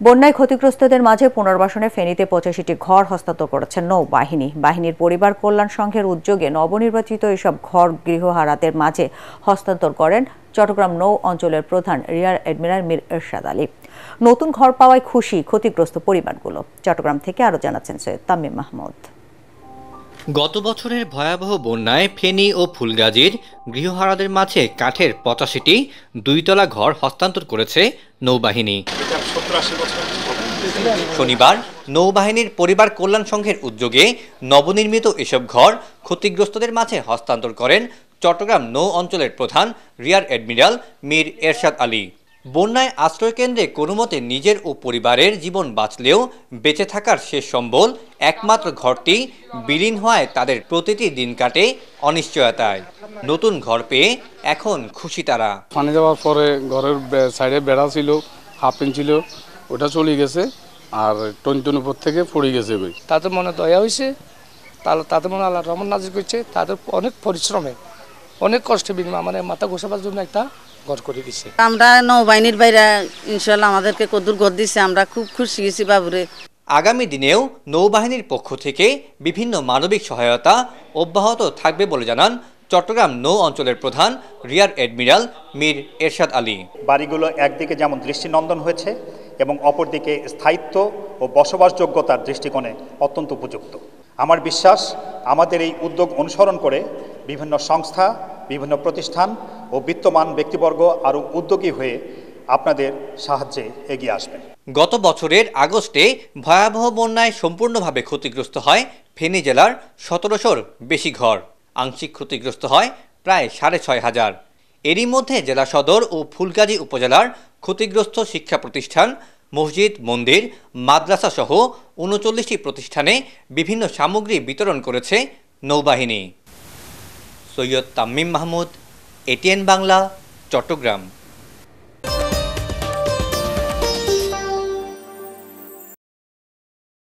বন্যায় ক্ষতিগ্রস্তদের মাঝে পুনর্বাসনে ফেনীতে ৮৫টি ঘর হস্তান্তর করেছে নৌবাহিনী। বাহিনীর পরিবার কল্যাণ সংঘের উদ্যোগে নবনির্বাচিত এসব ঘর গৃহহারাদের মাঝে হস্তান্তর করেন চট্টগ্রাম নৌ অঞ্চলের প্রধান রিয়ার অ্যাডমিরাল মীর এরশাদ আলী। নতুন ঘর পাওয়ায় খুশি ক্ষতিগ্রস্ত পরিবারগুলো। চট্টগ্রাম থেকে আরও জানাচ্ছেন সৈয়দ তামিম মাহমুদ। গত বছরের ভয়াবহ বন্যায় ফেনী ও ফুলগাজীর গৃহহারাদের মাঝে কাঠের ৮৫টি দুইতলা ঘর হস্তান্তর করেছে নৌবাহিনী। শনিবার নৌবাহিনীর পরিবার কল্যাণ সংঘের উদ্যোগে নবনির্মিত এসব ঘর ক্ষতিগ্রস্তদের মাঝে হস্তান্তর করেন চট্টগ্রাম নৌ অঞ্চলের প্রধান রিয়ার অ্যাডমিরাল মীর এরশাদ আলী। বন্যায় আশ্রয়কেন্দ্রে কোনোমতে নিজের ও পরিবারের জীবন বাঁচলেও বেঁচে থাকার শেষ সম্বল একমাত্র ঘরটি বিলীন হওয়ায় তাদের প্রতিটি দিন কাটে অনিশ্চয়তায়। নতুন ঘর পেয়ে এখন খুশি তারা। পানি দেওয়ার পরে ঘরের সাইডে বেড়া ছিল, হাফ ইঞ্চ ছিল, ওটা চলে গেছে, আর টনটন উপর থেকে পড়ে গেছে। তাদের মনে দয়া হয়েছে, তাদের মনে আল্লাহ রহমান নাজির করছে। তাদের অনেক পরিশ্রমে অনেক কষ্টে বিনিময় মানে মাথা ঘোষাবার জন্য একটা ঘর করে দিচ্ছে। আমরা নৌবাহিনীর বাইরে ইনশাল্লাহ আমাদেরকে কদ্দুর ঘর দিচ্ছে, আমরা খুব খুশি গেছি বাবুরে। আগামী দিনেও নৌবাহিনীর পক্ষ থেকে বিভিন্ন মানবিক সহায়তা অব্যাহত থাকবে বলে জানান চট্টগ্রাম নৌ অঞ্চলের প্রধান রিয়ার অ্যাডমিরাল মীর এরশাদ আলী। বাড়িগুলো একদিকে যেমন দৃষ্টিনন্দন হয়েছে এবং অপরদিকে স্থায়িত্ব ও বসবাসযোগ্যতার দৃষ্টিকোণে অত্যন্ত উপযুক্ত। আমার বিশ্বাস আমাদের এই উদ্যোগ অনুসরণ করে বিভিন্ন সংস্থা, বিভিন্ন প্রতিষ্ঠান ও বিত্তমান ব্যক্তিবর্গ আরও উদ্যোগী হয়ে আপনাদের সাহায্যে এগিয়ে আসবেন। গত বছরের আগস্টে ভয়াবহ বন্যায় সম্পূর্ণভাবে ক্ষতিগ্রস্ত হয় ফেনী জেলার ১৭০০-র বেশি ঘর। আংশিক ক্ষতিগ্রস্ত হয় প্রায় ৬৫০০। এরই মধ্যে জেলা সদর ও ফুলগাজী উপজেলার ক্ষতিগ্রস্ত শিক্ষা প্রতিষ্ঠান, মসজিদ, মন্দির, মাদ্রাসা সহ ৩৯টি প্রতিষ্ঠানে বিভিন্ন সামগ্রী বিতরণ করেছে নৌবাহিনী। সৈয়দ তামিম মাহমুদ, এটিএন বাংলা, চট্টগ্রাম।